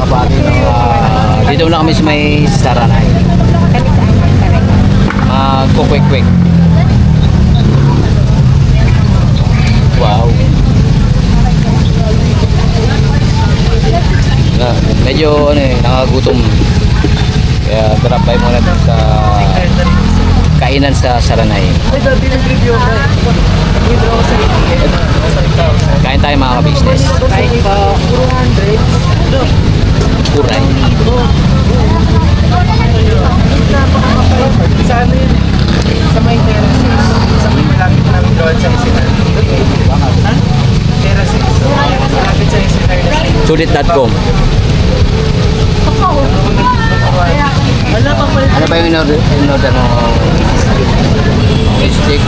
kapatid. Dito na kami sa may Saranay. Kukwek-kwek. Wow. Medyo nakagutom. Kaya drop by muna dun sa kainan sa Saranay. Kain tayo mga ka-business. Kain po. 400. Kuray. Sa ano yun? Sa may terraces. Sa may malapit namin doon sa Isinan. Terraces. So, malapit sa Isinan. Sulit.com. Ano ba yung in-order mo? Steak.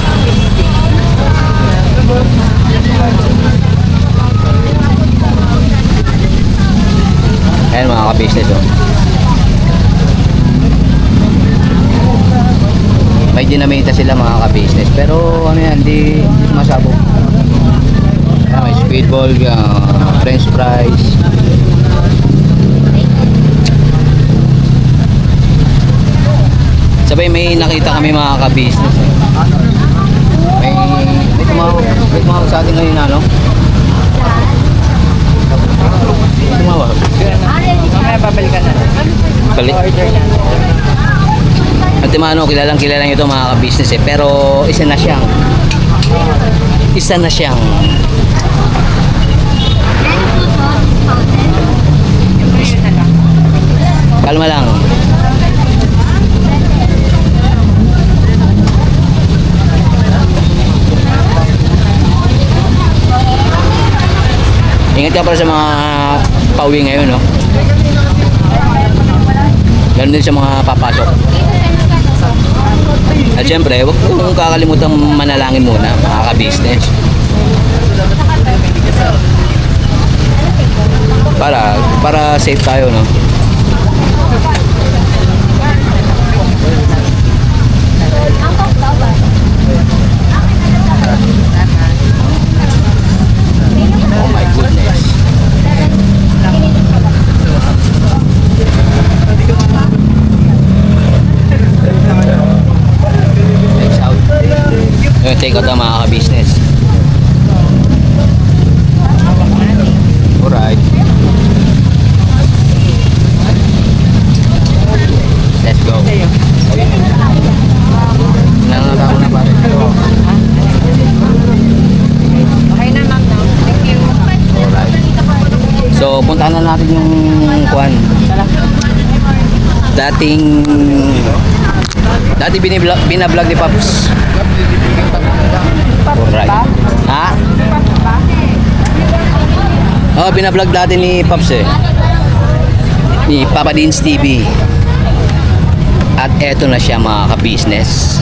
Ayan mga ka-business oh. May dinamita sila mga ka-business. Pero ano yan, hindi sumasabog. Ayan, may speedball, french fries. Sabay may nakita kami mga ka-business. May tumawag sa atin ngayon ano? Tumawag. Mamaya babalikan na. Balik. Order na. At Mano, kilalang nyo ito mga ka-business eh. Pero isa na siyang kalma lang. Ingat ka para sa mga pauwi ngayon, no? Ganun din sa mga papasok. At syempre, huwag kong kakalimutan manalangin muna, mga ka-business. Para safe tayo, no? Oh my goodness. Next out. Yung take out ang mga ka-business. Alright. Let's go. Nangangako na pare. Okay na ma'am, no? Thank you. Alright. So, puntahan na natin yung kuan. Dati binablog ni Pops. Alright. Ha? Oh, binablog dati ni Pops eh. Ni Papa Dean's TV. At eto na siya mga ka-business.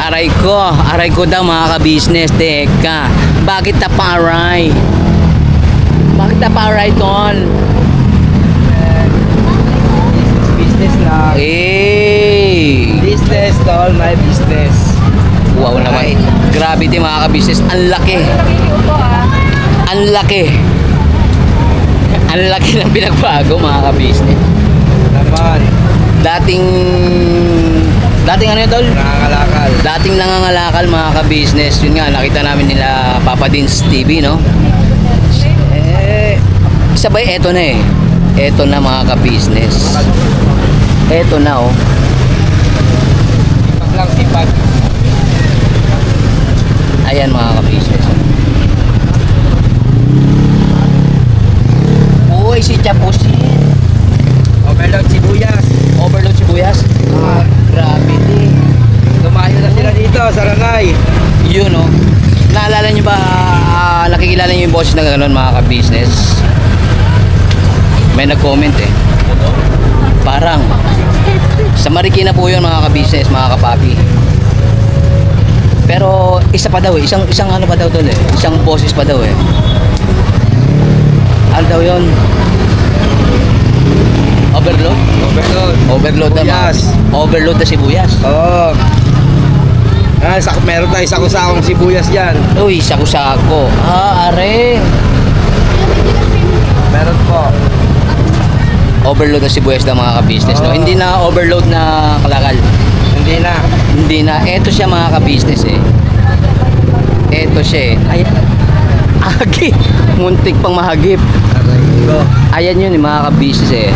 Aray ko daw mga ka-business. Teka, bakit taparay? Bakit taparay ton? Business na. Business to all my business. Wow naman. Grabe din mga ka-business. Ang laki. Ang laki. Ang laki ng pinagbago mga ka-business. Naman. Dating ano yun tol? Nangangalakal. Dating nangangalakal mga ka-business. Yun nga, nakita namin nila Papa Dean's TV, no? Sabay, eto na eh. Eto na mga ka-business. Eto na oh. Sipag lang, sipag. Ayan mga ka-business. Uy, si Chapusin. Overload sibuyas. Overload sibuyas. Grabe din. Tumayo na sila dito, Saranay. Yun oh. Naalala nyo ba, nakikilala nyo yung boses na gano'n mga ka-business? May nag-comment eh. Parang sa Marikina po yun mga ka-business, mga kapapi. Pero isa pa daw eh, isang ano pa daw doon eh. Isang boses pa daw eh. Ano daw yun? Overload? Overload. Overload na mga. Sibuyas. Overload na sibuyas. Oo. Meron tayo sakong sibuyas dyan. Uy, sako-sako. Are. Meron po. Overload na sibuyas ng mga ka-business, no? Oo. Hindi na overload na kalakal. Hindi na. Hindi na. Eto siya mga ka-business eh. Eto siya eh. Ay, agi. Muntik pang mahagip. Go. Ayan yun mga ka-business eh.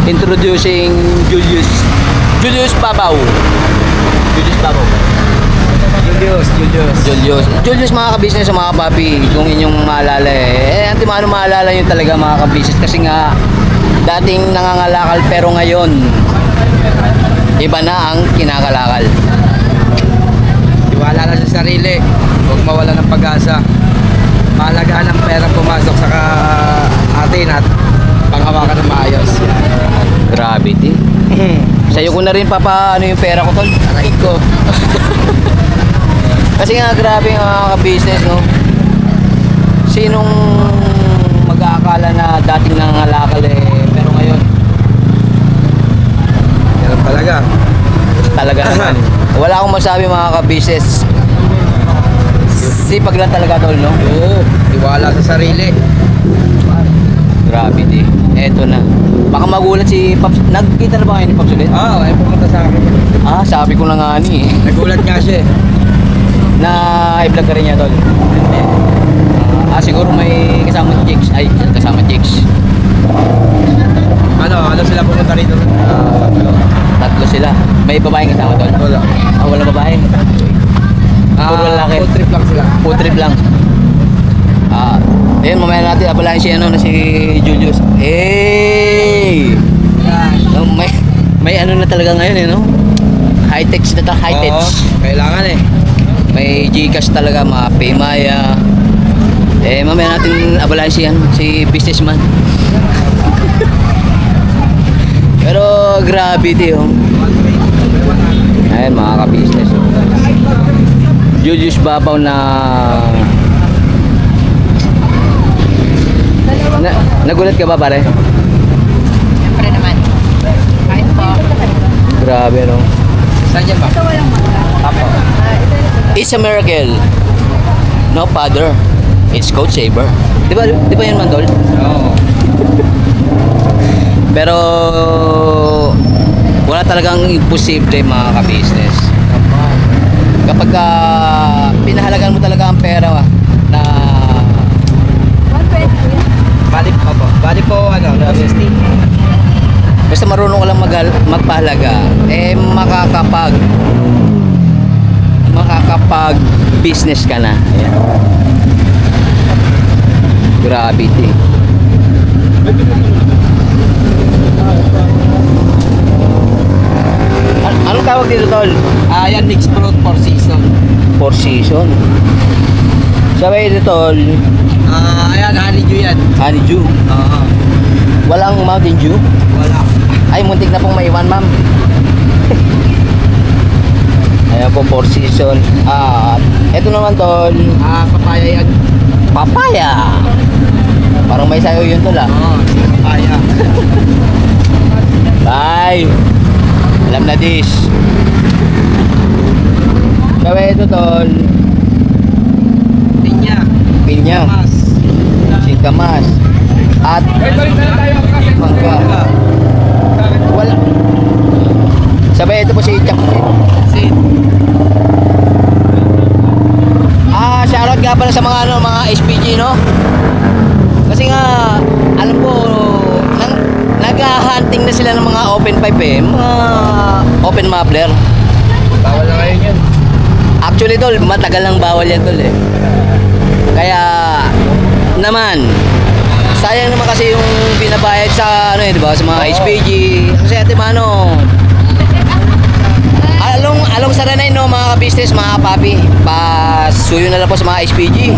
Introducing Julius Babaw. Julius Babaw. Julius mga ka-business mga papi, kung inyong maalala eh. Anti mano maalala nyo talaga mga ka-business kasi nga dating nangangalakal pero ngayon iba na ang kinakalakal. Tiwala na sa sarili. Huwag mawala ng pag-asa. Mahalaga ng perang pumasok sa atin at panghawakan ng maayos. Gravity. Sa'yo ko na rin papaano yung pera ko tol. Aray ko. Kasi nga grabe yung mga ka-business no. Sinong mag-aakala na dating nangangalakal eh pero ngayon Ganun talaga. talaga naman. Wala akong masabi mga ka-business. Sipag lang talaga tol no. Oo. Tiwala sa sarili. Grabe di. Eto na. Baka magulat si Pops. Nagkita na ba kayo ni Pops ulit? Ay pumunta sa akin. Sabi ko na nga ni eh. Nagulat nga siya eh. Na i-vlog ka rin niya tol. Hindi. Siguro may kasama chicks. Ay, kasama chicks. Ano sila pumunta rito? Tatlo sila. May babaeng kasama tol. Wala. Wala babae. Puro lalaki. Food trip lang sila. Food trip lang. Ayun, mamaya natin abalahin si ano na si Julius. Hey! No, may ano na talaga ngayon eh, no? High-tech na ta, high-tech. Oo, kailangan eh. May Gcash talaga, mga Paymaya. Mamaya natin abalahin si ano, si businessman. Pero gravity oh. Ayun mga ka-business oh. Julius Babaw na nagulat ka ba pare? Siyempre naman. Kain po. Grabe no. Saan yan ba? Tapo. It's a miracle. No father. It's Coach Saber. Di ba yun man tol? Oo. Pero wala talagang imposible mga ka-business. Kapag pinahalagan mo talaga ang pera na Bali po ano, 60. basta marunong ka lang magpahalaga, makakapag business ka na. Ayan. Gravity. Anong tawag dito tol? Yan mixed fruit for season. Four season. Sabay dito tol, Ayan, honeydew yan. honeydew. Oo. Walang Mountain Dew. Wala. Ay, muntik na pong maiwan, ma'am. Ayan po, four season. Eto naman, tol. Papaya yan. Papaya. Parang may sayo yun, tol, ah. Oo, papaya. Bye. Alam na this. Sabi ito, tol. Pinya. Pinya. Mas. Singkamas. At mangga. Wala. Sabi ito po si Chaksit. Sit. Shoutout nga pala sa mga mga SPG no. Kasi nga alam ko nag-hunting na sila ng mga open pipe eh, mga open muffler. Bawal na ngayon yun. Actually tol, matagal nang bawal yan tol eh. Kaya naman sayang naman kasi yung binabayad sa ano eh, di ba, sa mga SPG. Kasi ate mano, along Saranay no mga ka-business, mga papi, pasuyo na lang po sa mga SPG.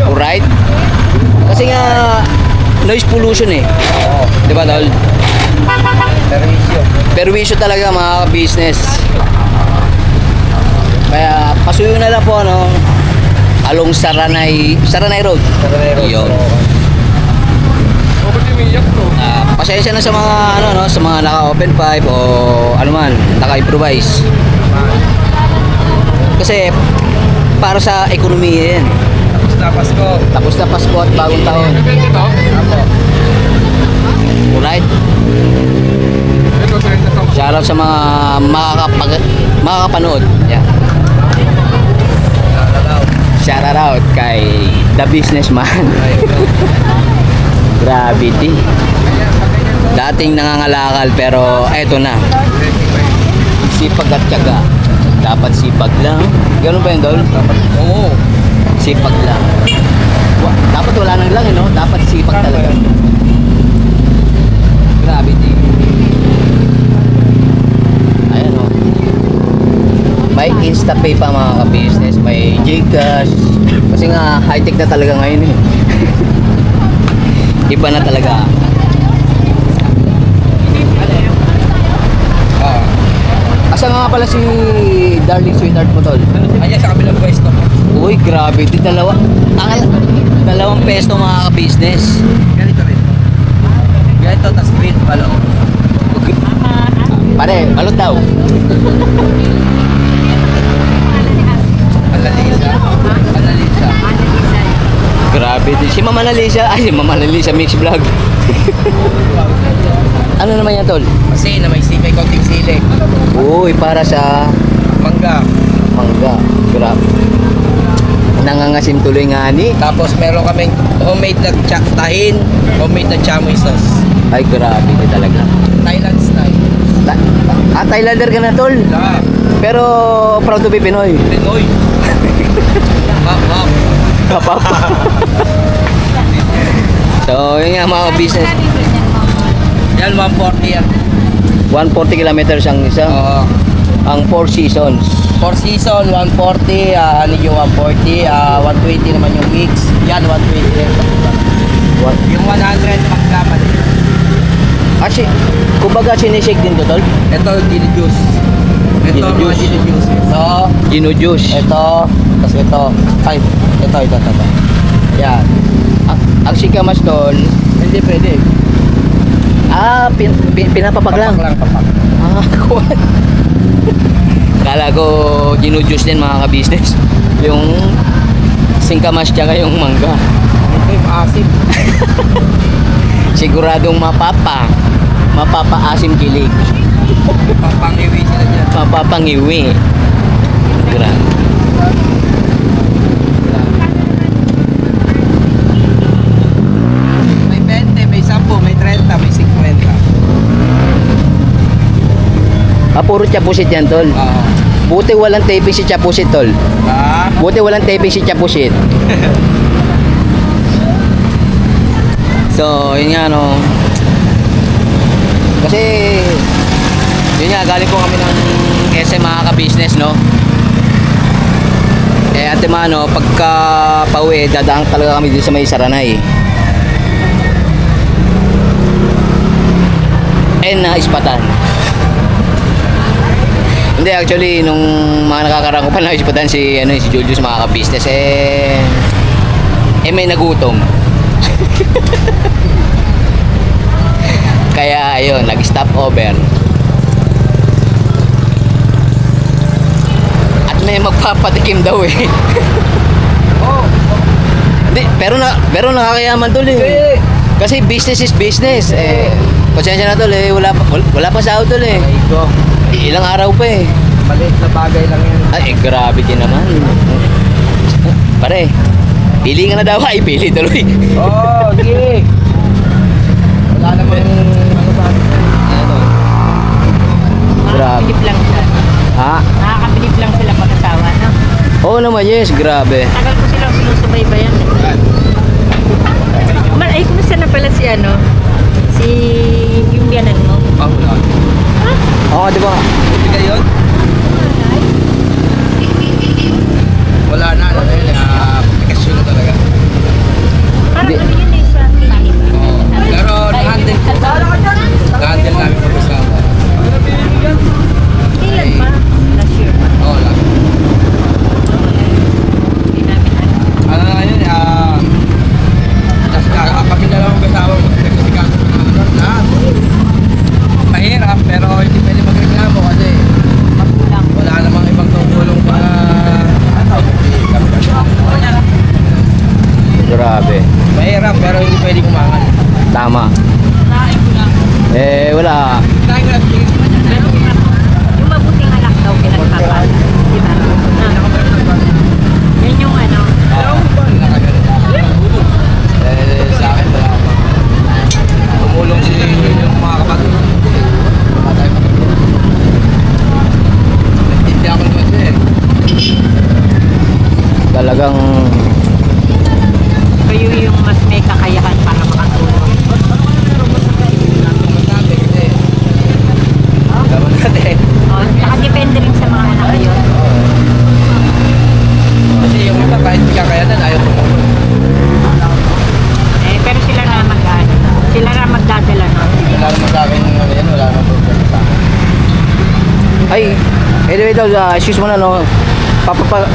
Alright? Kasi nga noise pollution eh. Di ba tol? Perwisyo. Perwisyo talaga mga ka-business. Kaya pasuyo na lang po no, along Saranay Road. Yun. Pasensya na sa mga ano no, sa mga naka-open pipe o ano man, naka-improvise. Kasi para sa ekonomiya yan. Tapos na Pasko. Tapos na Pasko at bagong taon. Ito? Apo. Alright? Shoutout sa mga makakapanood. Yeah. Shout out kay The Businessman. Gravity. Dating nangangalakal pero eto na. Sipag at tiyaga. Dapat sipag lang. Ganun ba yun, Dol? Oo. Sipag lang. Dapat wala nang lang, no? Dapat sipag talaga. Gravity. Ayan, oh. May InstaPay pa mga ka-business. May Gcash. Kasi nga, high-tech na talaga ngayon eh. Iba na talaga. Oo. Asa nga pala si Darling Sweetheart mo, Tol? Ayan sa kabilang pwesto. Uy, grabe. Dalawang peso mga ka-business. Ganito rin. Ganito, tas green palo. Pare, balot daw. Malalisa. Malalisa. Grabe din. Si Mama Nalisa. Ay, si Mama Nalisa Mix Vlog. Ano naman yan, Tol? Kasi na may konting sili. Uy, para sa Mangga. mangga. Grabe. Nangangasim tuloy nga ni. Tapos meron kaming homemade na tahin, homemade na chamoy sauce. Ay, grabe din talaga. Thailand style. Thailander ka na, Tol. Yeah. Pero proud to be Pinoy. Pinoy. Hap, hap. Kapapa. So, yun nga mga business. Yan, 140 yan. 140 kilometers ang isa. Oo. Ang 4 seasons. 4 season, 140, ano yung 140, 120 naman yung weeks. Yan, 120 rin. What? Yung 100, magkaman. Actually, kumbaga sinishake din to, Tol. Ito, gin juice. Ito, Gin mga juice. gin juice. Ito, Gino juice. ito, tapos ito. Ay, ito. Yan. Ang sikamas, Tol. Hindi pwede. Pinapapag lang. Papak lang, papak. Kuwan. Kala ko ginujuice din mga ka-business. Yung singkamas tsaka yung mangga. Ito yung asim. Siguradong mapapaasim kilig. Papangiwi sila dyan. Mapapangiwi. Grabe. May 20, may 10, may 30, may 50. Puro Chapusit yan, Tol. Oo. Buti walang taping si Chapusit, Tol. Buti walang taping si Chapusit. So, yun nga, no. Kasi, yun nga, galing po kami ng SM mga ka-business, no. Ate Mano, pagka pauwi, dadaan talaga kami dito sa may Saranay. Na Ispatan. Hindi, actually, nung mga nakakarang ko pa na Ispatan si Julius mga ka-business, may nagutom. Kaya, ayun, nag-stop over. At may magpapatikim daw eh. Oh. Hindi, pero nakakayaman tol eh. Kasi business is business. Pasensya na tol wala pa sahod tol eh. Ito. Ilang araw pa eh. Maliit na bagay lang yan. Ay, grabe din naman. Pare, pili ka na daw. Ay, pili tuloy. Oh, sige. Wala namang ano ba? Ano? Grabe. Nakakabilib lang sila. Ha? Nakakabilib lang sila mag-asawa, no? Oo naman, yes. Grabe. Tagal ko silang sinusubaybayan. Ay, kumusta na pala si si yung biyanan mo? Wala. Oo, di ba? Buti ka yun? Wala na, ano na yun, aplikasyon na talaga. Parang Hindi. ano yun eh, sa clinic. Oo. Pero nahandle ko. Nahandle namin pag-usawa. Kailan pa? Last year pa. Oo, lang. Hindi namin Ano na yun, kami na lang mag-asawa mo. Nagkasikaso na lahat. Mahirap, pero hindi pwede magreklamo kasi Grabe. Mahirap pero hindi pwedeng umangal. Tama. Eh, wala. Yung mabuting alak daw pinagpapan. Di ba? Yan yung ano. Sa akin wala pa. Tumulong yung mga kapatid. Wala tayo matulog. Hindi ako naman siya eh. Talagang Kayo yung mas may kakayahan para makatulong. Natin kasi. Laban natin. O, nakadepende rin sa mga anak kayo. Kasi yung iba kahit hindi kakayanan ayaw tumulong. Eh, pero sila na sila na magdadala no? Wala naman sa akin yung ano yan, wala naman problema sa akin. ay, anyway daw, excuse mo na no.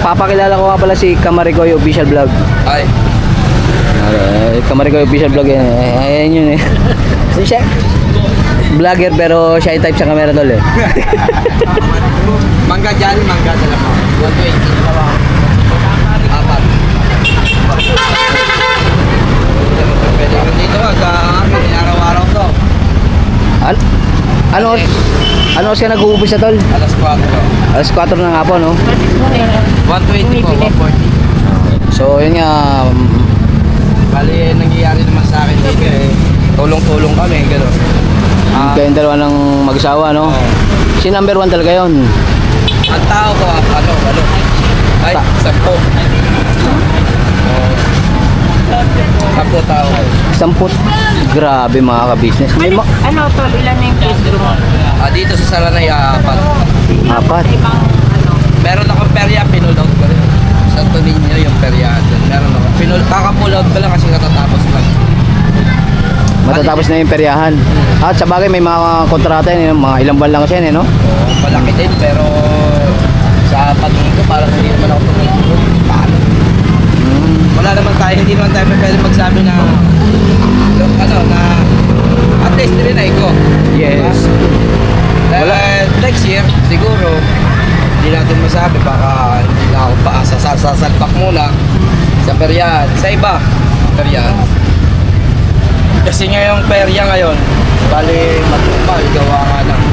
Papakilala ko nga pala si Kamarigoy Official Vlog. Ay, Kamarigoy Official Vlog yan. Ayan yun eh. So, siya, vlogger pero shy type sa camera tol eh. mangga dyan, mangga dala mo. 120. Apat. Pwede ko dito sa amin, araw-araw to. Ano oras ka nag-uumpis na tol? Alas 4. Alas 4 ng hapon no? 120 po, 140. So yun nga, Bali, nangyayari naman sa akin dito eh. Tulong-tulong kami, gano'n. kayong dalawa ng mag-asawa no? Si number 1 talaga yun. Ang tao ko, ano, ay, 10. 10 tao. 10. Grabe mga ka-business. May Ano to, ilan na yung pwesto mo? Dito sa Salanay, 4. Apat. Sa ibang ano. Meron akong perya, pinuload ko rin. Santo Niño yung perya. Meron ako. Kaka-pull out ko lang kasi katatapos lang. Matatapos na yung peryahan. At sa bagay may mga kontrata yun, mga ilang buwan lang kasi yan eh no? Malaki din, pero sa patingin ko, parang hindi naman ako tumutulog. Paano? Wala naman tayo, hindi naman tayo pwede magsabi na ano, na at least rinay ko. Yes. Dahil next year, siguro, hindi natin masabi, baka hindi na ako pa sasalpak muna sa peryahan. Sa iba, peryahan. Kasi nga yung perya ngayon, bali matumal, gawa nga ng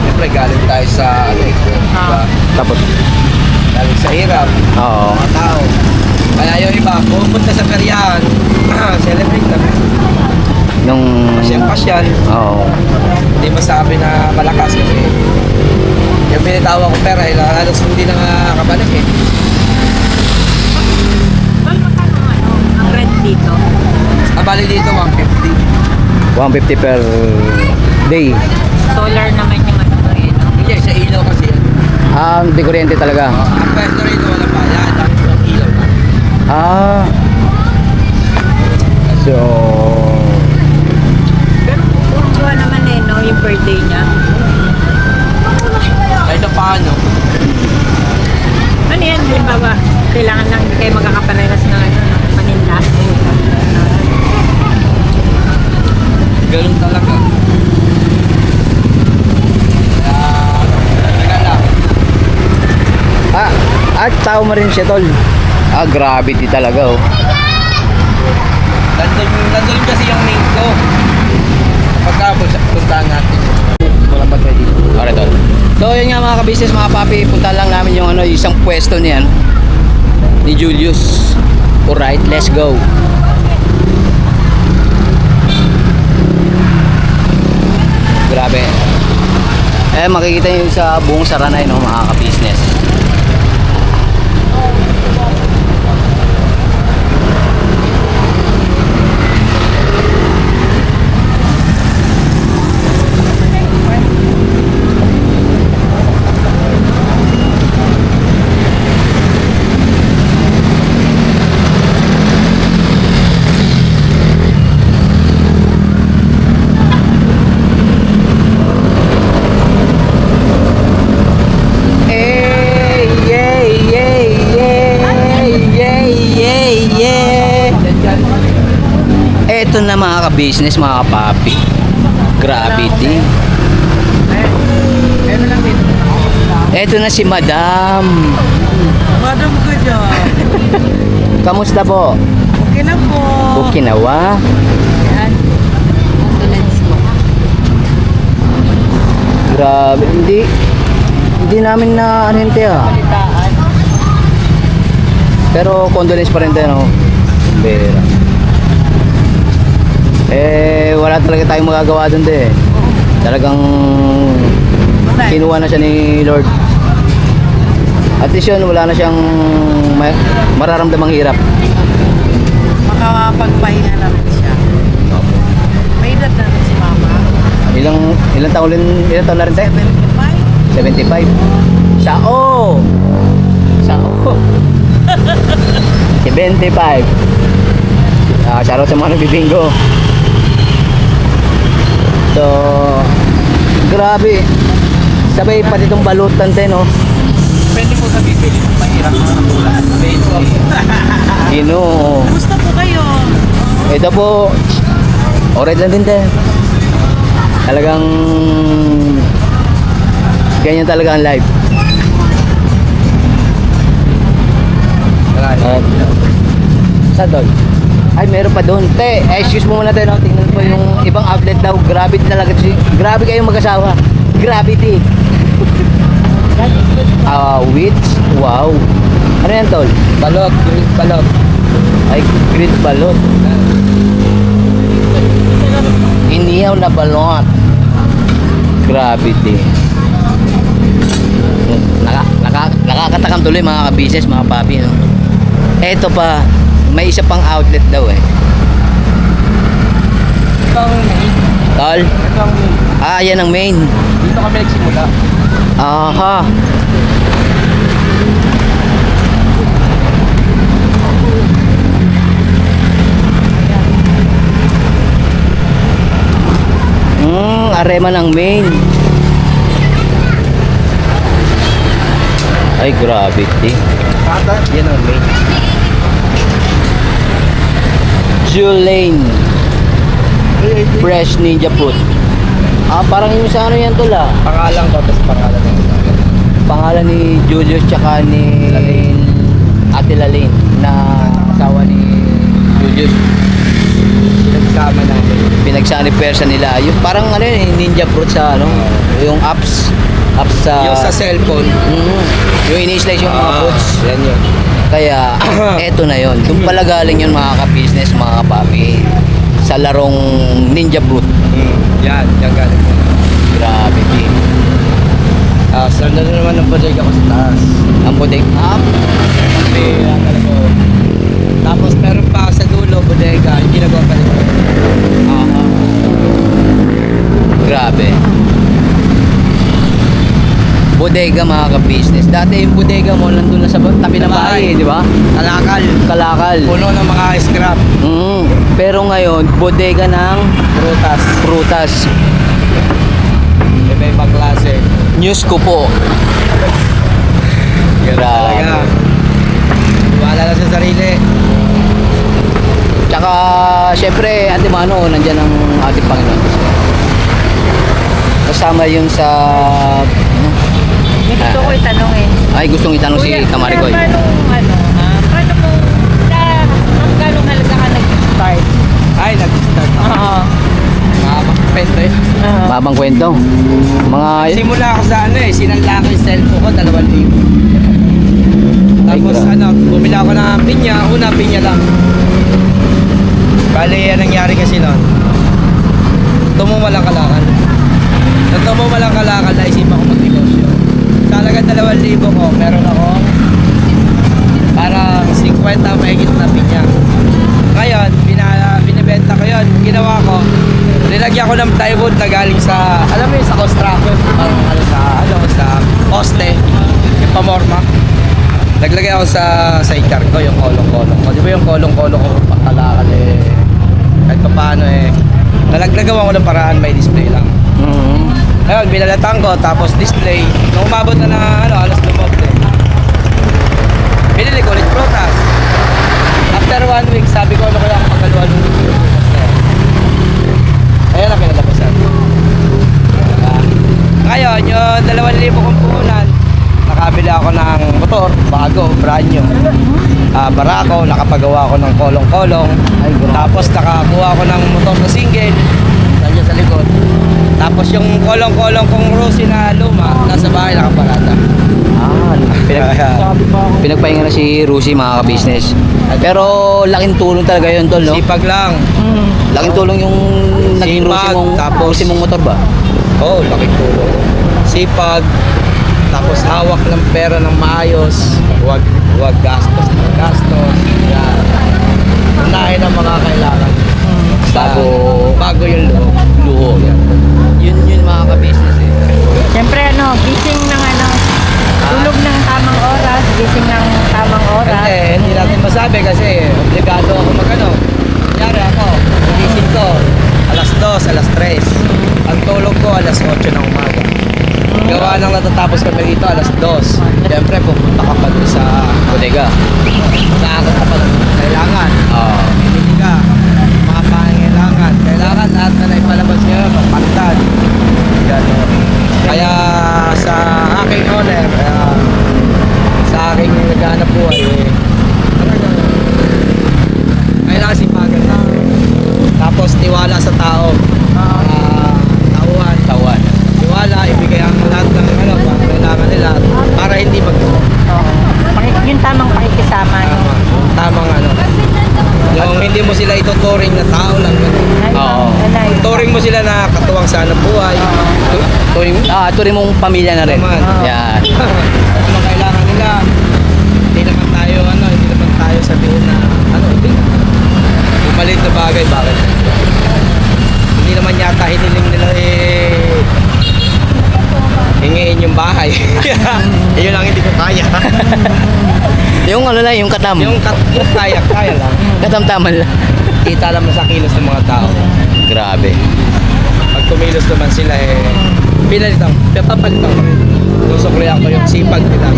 siyempre galing tayo sa ano eh, diba? Tapos, Galing sa hirap, oo. mga tao. Kaya yung iba, pupunta sa peryahan, celebrate kami. Nung, Pasyan-pasyan, oo. hindi masabi na malakas kasi yung binitawa ko pera, halos hindi na nga kabalik eh. Tol, magkano ano, ang rent dito? Bali dito, 150. 150 per day. Solar naman yung ano to eh. No? Hindi, sa ilaw kasi yan. Di kuryente talaga. Ang pwesto rito, wala pa. Yan, dami ng ilaw na. So, Pero kuha naman eh, no, yung per day niya. Kahit na paano, Ano yan, halimbawa, kailangan lang kayo magkakaparehas ng ano, ng paninda. ganun talaga. Kaya, tagal lang. at tao mo rin siya tol. Gravity talaga oh. Nandun kasi yung main ko. Pagkabot sa puntahan natin. Wala pa tayo dito. Alright tol. So yun nga mga ka-business, mga papi, punta lang namin yung ano, isang pwesto niyan ni Julius. Alright, let's go. Grabe. Makikita nyo sa buong Saranay no, mga ka-business. Ito na mga ka-business, mga kapapi. Gravity. Ito na si Madam. Madam ko dyan. Kamusta po? Okay na po. Okinawa. Yan. Condolence ko. Grabe, hindi namin na anente Balitaan. Pero condolence pa rin tayo, no? Pera. Wala talaga tayong magagawa dun din. Talagang kinuha na siya ni Lord. At least yun, wala na siyang mararamdamang hirap. Makapagpahinga na rin siya. May edad na rin si Mama. Ilang taon na rin tayo? 75. 75. Sao! 75. Shoutout sa mga nagbibingo. So, grabe. Sabay pati itong balutan tayo, no? Pwede po sa bibili. Mahirap na tulad. Kumusta po kayo? Ito po, alright lang din tayo. Talagang ganyan talaga ang life. Saan doon? Ay, meron pa doon. Te, excuse mo muna tayo, no? Tingnan mo yung ibang outlet daw. Grabe talaga. Grabe kayong mag-asawa. Gravity. Wheats. Wow. Ano yan, tol? Balot, green balot. Ay, green balot. Inihaw na balot. Gravity. Nakakatakam tuloy mga ka-business, mga papi, no? Eto pa, may isa pang outlet daw eh. Ito ang main. Tol? Ito ang main. Yan ang main. Dito kami nagsimula. Aha. Arema ng main. Ay, gravity. Yan ang main. Jewel Lane. Fresh Ninja Fruit. Parang yung sa ano yan, tol, Pangalan ko, tapos pangalan ng Pangalan ni Julius tsaka ni Ate Lalaine na asawa ni Julius. pinagsama namin. Pinagsani persa nila. Yung parang ano yun, ninja fruit sa ano, yung apps sa Yung sa cellphone. yung ini-slice yung mga fruits. Yan yun. Kaya eto na yun. Doon pala galing yun mga ka-business, mga kapapi. Sa larong ninja fruit. Yan galing. Grabe, G. Saan na naman ang bodega ko sa taas. Ang bodeg up. Tapos meron pa sa dulo, bodega, hindi nagawa pa rin. Grabe. Bodega mga ka-business. Dati yung bodega mo nandun na sa tabi ng bahay, di ba? Kalakal. Kalakal. Puno ng mga scrap. Pero ngayon, bodega ng prutas. Iba-ibang klase. News ko po. Talaga. Grabe. Wala na sa sarili. Tsaka, syempre, Antimano, nandyan ang ating Panginoon. Kasama yun sa... May gusto ko itanongin. Ay, gustong itanong si Kamarigoy. Paano mo, magkano halaga ka nag-start? Ay, nag-start ako. Oo. Pwede. Mabang kwento. Mga... Simula ako sa sinanla ko yung cellphone ko, 2,000. Tapos Ay, bumila ako ng pinya, una pinya lang. Bale, yan nangyari kasi nun. Tumumalang kalakal. Nung tumumalang kalakal, naisipan ko mag-negosyo. Sa halagang 2,000 ko, meron ako parang 50 mahigit na pinya. Ngayon, binibenta ko yun. Ginawa ko, nilagyan ko ng plywood na galing sa, alam mo yun, sa construction. Parang sa poste, yung pamorma. Naglagay ako sa sidecar ko, yung kolong-kolong ko. Di ba yung kolong-kolong ko pagkalakal kahit pa paano nalagagawan ko ng paraan, may display lang. Ngayon, binalatan ko, tapos display. Nung umabot na alas lumoble. Binili ko ulit prutas. After 1 week, sabi ko, ano kaya ako pagkaluan ng prutas na yan. Ayan ang kinalabasan. Ngayon, yung 2,000 kong puhunan, nakabili ako ng motor, bago, brand new. sa Barako, nakapagawa ko ng kolong-kolong. Ay, grabe. Tapos nakakuha ko ng motor na single, nandiyan sa likod. Tapos yung kolong-kolong kong Rusi na luma, nasa bahay nakaparada. Pinagpahinga na si Rusi mga ka-business. Pero laking tulong talaga yun tol, no? Sipag lang. Laking tulong yung naging Rusi Sipag, mong, tapos- Rusi mong motor ba? Oo, laking tulong. Sipag, tapos hawak ng pera ng maayos, huwag gastos ng gastos. Yan. Unahin ang mga kailangan. Bago yung loob. Luho. Yun mga ka-business eh. Siyempre gising ng tulog ng tamang oras, gising ng tamang oras. Kasi hindi natin masabi kasi obligado ako Kunyari ako, nagising ko, alas 2, alas 3. Ang tulog ko, alas 8 ng umaga. Gawa nang natatapos kami dito, alas 2. Siyempre, pupunta ka pa dun sa Bodega. Sa ka pa ng kailangan. Oo. Bibili ka, mga pangailangan. Kailangan lahat na naipalabas ngayon, papalitan. Gano'n. Kaya sa aking owner, sa aking naghahanap buhay, kailangan sipagan na. Tapos tiwala sa tao. Tauhan. Tiwala, ibigay ang lahat ng kailangan nila para hindi Yung tamang pakikisama. tamang Yung hindi mo sila ituturing na tao lang. Oo. Turing mo sila na katuwang sa hanap buhay. Turing mong pamilya na rin. Naman. Yan. Ano kailangan nila? Hindi naman tayo sabihin na hindi. Yung maliit na bagay, bakit? Hindi naman yata hiniling nila hingiin yung bahay. Yun lang hindi ko kaya. Yung yung katam. yung kaya lang. Katamtaman lang. Kita naman sa kilos ng mga tao. Grabe. Pag kumilos naman sila papalitan ko rin. Susuklihan ko yung sipag nila.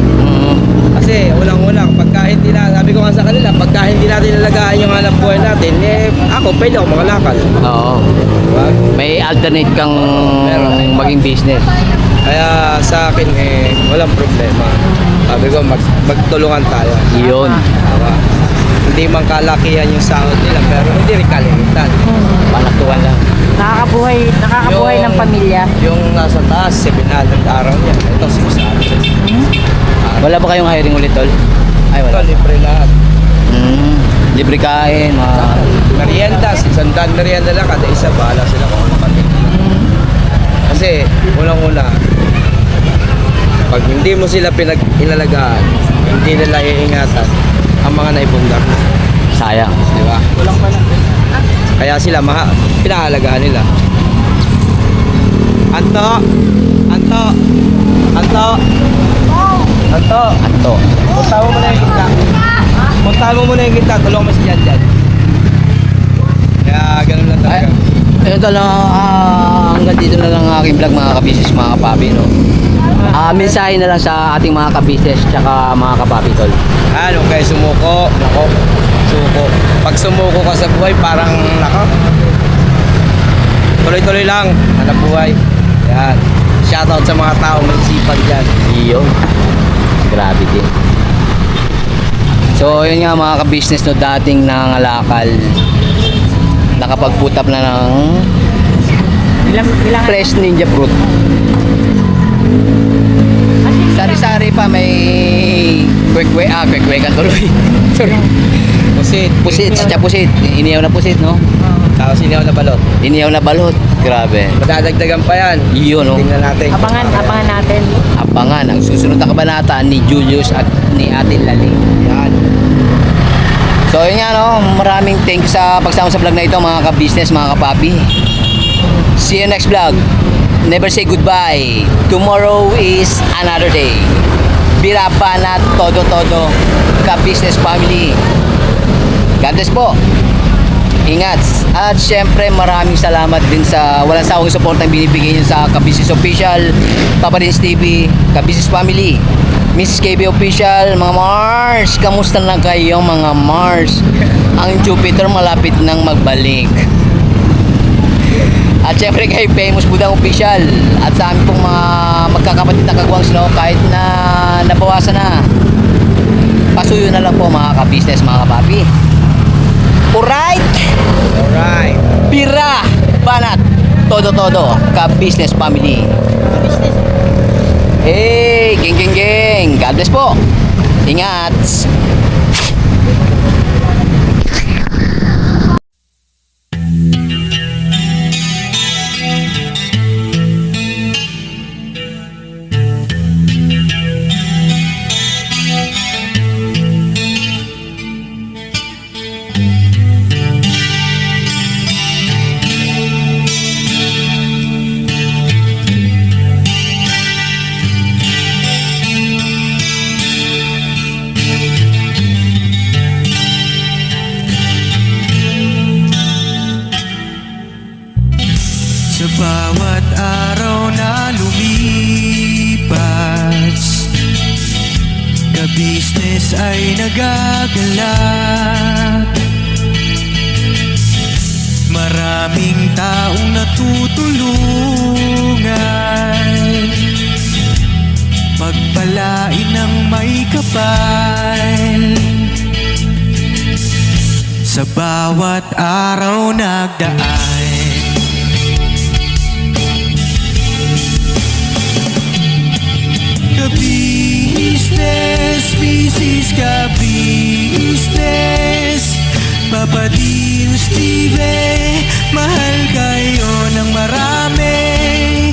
Kasi unang-una, sabi ko nga sa kanila, pagka hindi natin nalagaan yung hanap buhay natin, ako, pwede ako makalakal. Oo. Diba? May alternate kang Meron. maging business. Kaya sa akin, walang problema. Sabi ko, magtulungan tayo. Yun. Diba? Hindi man kalakihan yung sahod nila, pero hindi rin kalimitan. Panatuan lang. Nakakabuhay ng pamilya. Yung nasa taas, 700 araw niya. Ito, 600. Wala ba kayong hiring ulit tol? Ay Ito, wala. libre lahat. Libre kain, mga... Merienda, 600 merienda lang kada isa, bahala sila kung ano pati. Kasi unang-una, pag hindi mo sila inalagaan, hindi nila iingatan, ang mga naibundar na. Sayang. Di ba? Kaya sila pinahalagahan nila. Anto! Anto! Anto! Anto! Anto. Punta mo muna yung gitna. Punta mo muna yung gitna. Tulong mo si Jan Jan. Kaya ganun lang talaga. Ito lang, hanggang dito na lang ang aking vlog mga ka-business, mga kapapi, no? Mensahe na lang sa ating mga ka-business tsaka mga kapapi, tol. Ano kayo sumuko? Nako. Suko. Pag sumuko ka sa buhay, parang tuloy-tuloy lang. Hanap buhay. Yan. Shoutout sa mga tao may sipag dyan. Yun. Grabe din. So, yun nga mga ka-business, no, dating nangangalakal, nakapag-put up na ng Ilang fresh ninja fruit. Sari-sari pa, may kwek-kwekan tuloy. Sorry. Pusit. Pusit, siya pusit. Iniyaw na pusit, no? Tapos inihaw na balot. Iniyaw na balot. Grabe. Madadagdagan pa yan. Yun, no? Tingnan natin. Abangan natin. Abangan ang susunod na kabanata ni Julius at ni Ate Lali. Yan. So yun nga, no, maraming thank you sa pagsama sa vlog na ito mga ka-business, mga kapapi. See you next vlog. Never say goodbye. Tomorrow is another day. Birabanat todo ka-business family. God bless po. Ingat. At syempre maraming salamat din sa walang sawang support ang binibigay niyo sa ka-business official, Papa Dins TV, ka-business family, Mrs. KB Official, mga Mars. Kamusta na kayo mga Mars? Ang Jupiter malapit nang magbalik. At syempre kay Famous Budang Official at sa amin pong mga magkakapatid na kagwangs, no, kahit na nabawasan na, Pasuyo na lang po mga ka-business, mga kapapi. Alright! Alright. Pira! Banat! Todo-todo! Ka-business family! Hey! Geng, geng, geng! God bless po! Ingat! Sa bawat araw na lumipas, ka-business ay nagagalak. Maraming taong natutulungan, pagpalain ng may kapal. Sa bawat araw nagdaan, ka-business, business ka-business, Papa Dean, Steve, mahal kayo ng marami.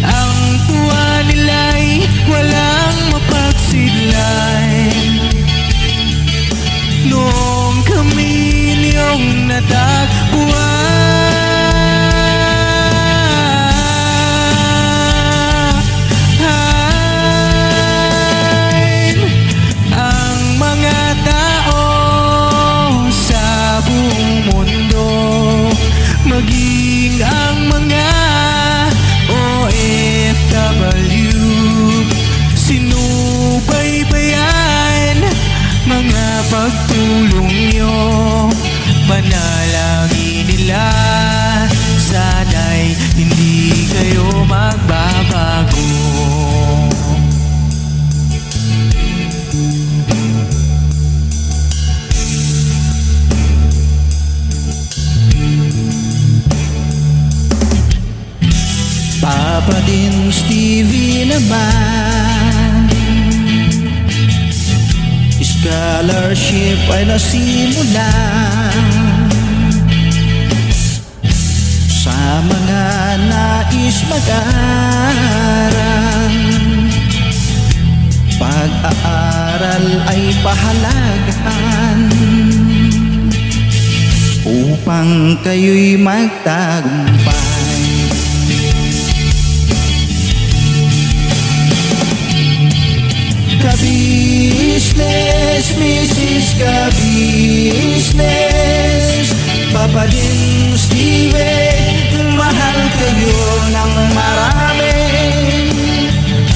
Ang tuwa nila'y walang mapagsidlan. Noong kami niyong natagpuan, ang mga tao sa buong mundo, maging ang mga OFW, sinubaybayan mga pagtulong nyo, panalangin nila, sana'y hindi kayo magbabago. Papa din Stevie naman, scholarship ay nasimula sa mga nais mag-aral. Pag-aaral ay pahalagahan upang kayo'y magtagumpay. Ka-business, Mrs. Ka-business, Papa din Steve, mahal kayo ng marami.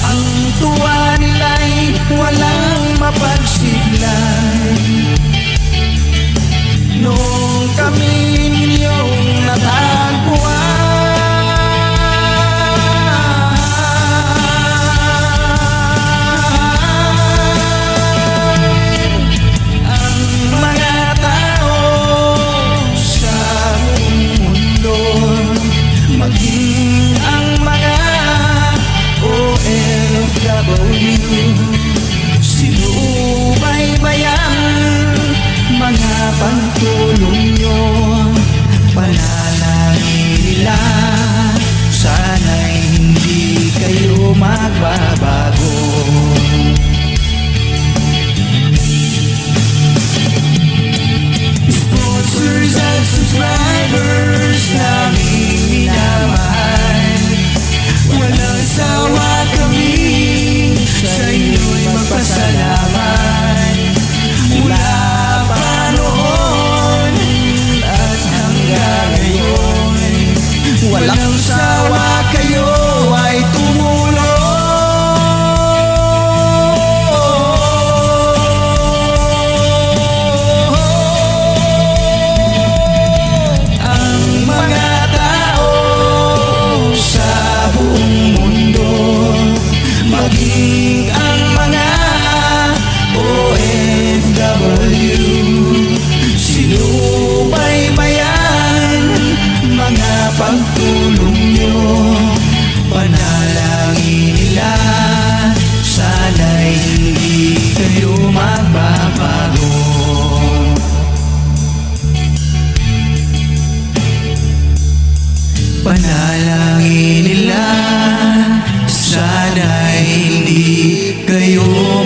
Ang tuwa nila'y walang mapagsiglan. Noong kami ninyong natagpuan, Panalangin nila sana'y hindi kayo